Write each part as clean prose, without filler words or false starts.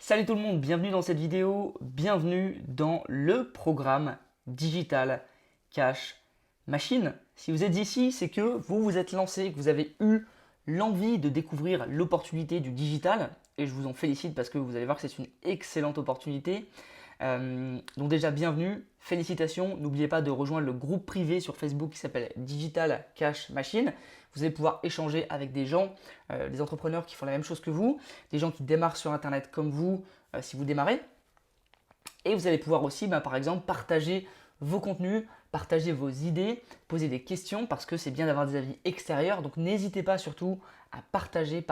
Salut tout le monde, bienvenue dans cette vidéo, bienvenue dans le programme Digital Cash Machine. Si vous êtes ici, c'est que vous vous êtes lancé, que vous avez eu l'envie de découvrir l'opportunité du digital et je vous en félicite parce que vous allez voir que c'est une excellente opportunité. Donc déjà bienvenue, félicitations, n'oubliez pas de rejoindre le groupe privé sur Facebook qui s'appelle Digital Cash Machine. Vous allez pouvoir échanger avec des gens, des entrepreneurs qui font la même chose que vous, des gens qui démarrent sur Internet comme vous si vous démarrez. Et vous allez pouvoir aussi, par exemple, partager vos contenus, partager vos idées, poser des questions parce que c'est bien d'avoir des avis extérieurs. Donc n'hésitez pas surtout à partager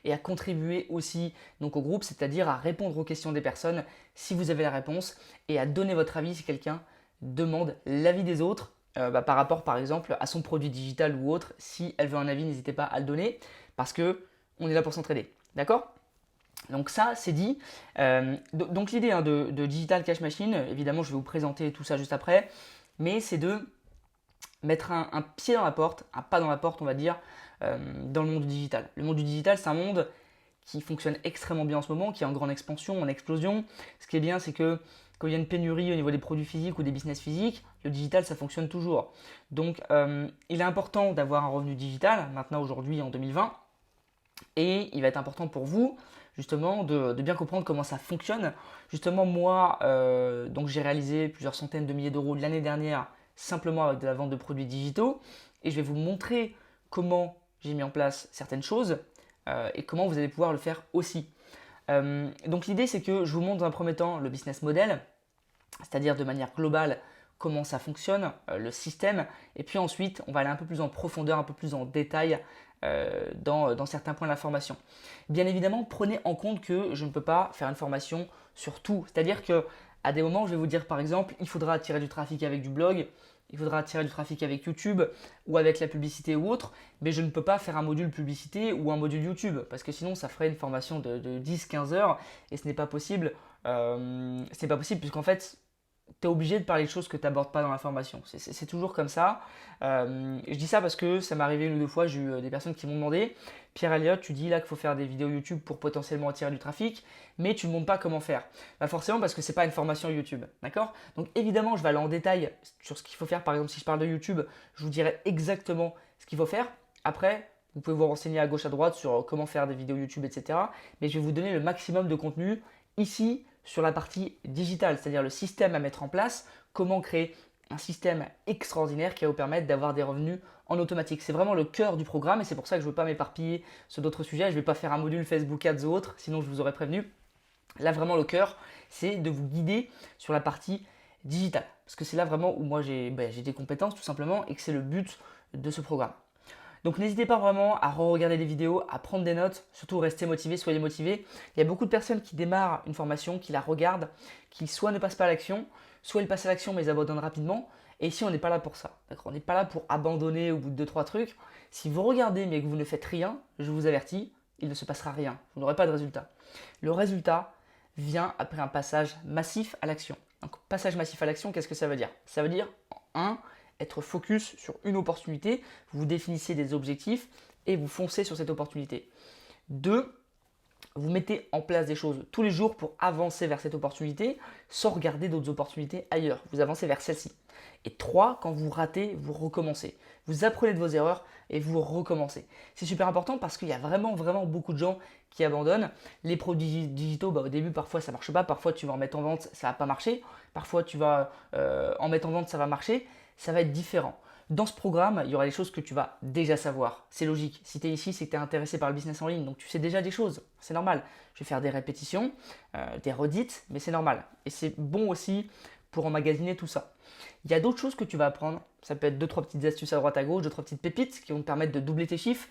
et à contribuer aussi donc, au groupe, c'est-à-dire à répondre aux questions des personnes si vous avez la réponse et à donner votre avis si quelqu'un demande l'avis des autres par rapport par exemple à son produit digital ou autre. Si elle veut un avis, n'hésitez pas à le donner parce que on est là pour s'entraider. D'accord ? Donc ça, c'est dit. Donc l'idée de Digital Cash Machine, évidemment, je vais vous présenter tout ça juste après, mais c'est de mettre un pied dans la porte, un pas dans la porte, on va dire, dans le monde du digital. Le monde du digital, c'est un monde qui fonctionne extrêmement bien en ce moment, qui est en grande expansion, en explosion. Ce qui est bien, c'est que quand il y a une pénurie au niveau des produits physiques ou des business physiques, le digital, ça fonctionne toujours. Donc, il est important d'avoir un revenu digital, maintenant, aujourd'hui, en 2020, et il va être important pour vous justement de bien comprendre comment ça fonctionne. Justement moi, donc j'ai réalisé plusieurs centaines de milliers d'euros l'année dernière simplement avec de la vente de produits digitaux et je vais vous montrer comment j'ai mis en place certaines choses et comment vous allez pouvoir le faire aussi. Donc l'idée c'est que je vous montre dans un premier temps le business model, c'est-à-dire de manière globale comment ça fonctionne, le système, et puis ensuite on va aller un peu plus en profondeur, un peu plus en détail dans certains points de la formation. Bien évidemment, prenez en compte que je ne peux pas faire une formation sur tout, c'est-à-dire que à des moments, je vais vous dire par exemple, il faudra attirer du trafic avec du blog, il faudra attirer du trafic avec YouTube ou avec la publicité ou autre, mais je ne peux pas faire un module publicité ou un module YouTube parce que sinon ça ferait une formation de 10-15 heures et ce n'est pas possible. Ce n'est pas possible puisqu'en fait tu es obligé de parler de choses que tu n'abordes pas dans la formation. C'est toujours comme ça. Je dis ça parce que ça m'est arrivé une ou deux fois, j'ai eu des personnes qui m'ont demandé Pierre Elliott, tu dis là qu'il faut faire des vidéos YouTube pour potentiellement attirer du trafic, mais tu ne montres pas comment faire. Forcément parce que ce n'est pas une formation YouTube. D'accord ? Donc évidemment, je vais aller en détail sur ce qu'il faut faire. Par exemple, si je parle de YouTube, je vous dirai exactement ce qu'il faut faire. Après, vous pouvez vous renseigner à gauche à droite sur comment faire des vidéos YouTube, etc. Mais je vais vous donner le maximum de contenu ici sur la partie digitale, c'est-à-dire le système à mettre en place, comment créer un système extraordinaire qui va vous permettre d'avoir des revenus en automatique. C'est vraiment le cœur du programme et c'est pour ça que je ne veux pas m'éparpiller sur d'autres sujets. Je ne vais pas faire un module Facebook Ads ou autre, sinon je vous aurais prévenu. Là, vraiment, le cœur, c'est de vous guider sur la partie digitale. Parce que c'est là vraiment où moi j'ai des compétences tout simplement et que c'est le but de ce programme. Donc n'hésitez pas vraiment à re-regarder les vidéos, à prendre des notes, surtout restez motivé, soyez motivé. Il y a beaucoup de personnes qui démarrent une formation, qui la regardent, qui soit ne passent pas à l'action, soit ils passent à l'action mais ils abandonnent rapidement. Et ici on n'est pas là pour ça. On n'est pas là pour abandonner au bout de 2-3 trucs. Si vous regardez mais que vous ne faites rien, je vous avertis, il ne se passera rien. Vous n'aurez pas de résultat. Le résultat vient après un passage massif à l'action. Donc passage massif à l'action, qu'est-ce que ça veut dire ? Ça veut dire, en 1, être focus sur une opportunité, vous définissez des objectifs et vous foncez sur cette opportunité. 2, vous mettez en place des choses tous les jours pour avancer vers cette opportunité sans regarder d'autres opportunités ailleurs. Vous avancez vers celle-ci. Et 3, quand vous ratez, vous recommencez. Vous apprenez de vos erreurs et vous recommencez. C'est super important parce qu'il y a vraiment beaucoup de gens qui abandonnent. Les produits digitaux, au début, parfois ça ne marche pas. Parfois, tu vas en mettre en vente, ça ne va pas marcher. Parfois, tu vas en mettre en vente, ça va marcher. Ça va être différent. Dans ce programme, il y aura des choses que tu vas déjà savoir. C'est logique. Si tu es ici, c'est que tu es intéressé par le business en ligne. Donc tu sais déjà des choses. C'est normal. Je vais faire des répétitions, des redites, mais c'est normal. Et c'est bon aussi pour emmagasiner tout ça. Il y a d'autres choses que tu vas apprendre. Ça peut être 2-3 petites astuces à droite à gauche, 2-3 petites pépites qui vont te permettre de doubler tes chiffres,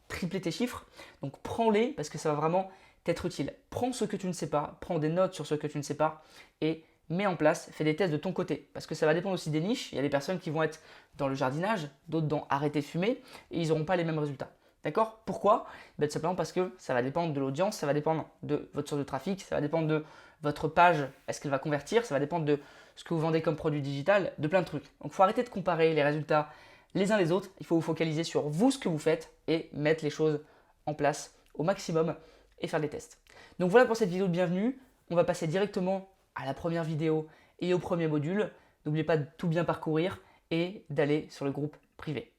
tripler tes chiffres. Donc prends-les parce que ça va vraiment t'être utile. Prends ce que tu ne sais pas, prends des notes sur ce que tu ne sais pas et mets en place, fais des tests de ton côté. Parce que ça va dépendre aussi des niches. Il y a des personnes qui vont être dans le jardinage, d'autres dans arrêter de fumer et ils n'auront pas les mêmes résultats. D'accord ? Pourquoi ? Tout simplement parce que ça va dépendre de l'audience, ça va dépendre de votre source de trafic, ça va dépendre de votre page, est-ce qu'elle va convertir, ça va dépendre de ce que vous vendez comme produit digital, de plein de trucs. Donc il faut arrêter de comparer les résultats les uns les autres, il faut vous focaliser sur vous, ce que vous faites et mettre les choses en place au maximum et faire des tests. Donc voilà pour cette vidéo de bienvenue. On va passer directement à la première vidéo et au premier module. N'oubliez pas de tout bien parcourir et d'aller sur le groupe privé.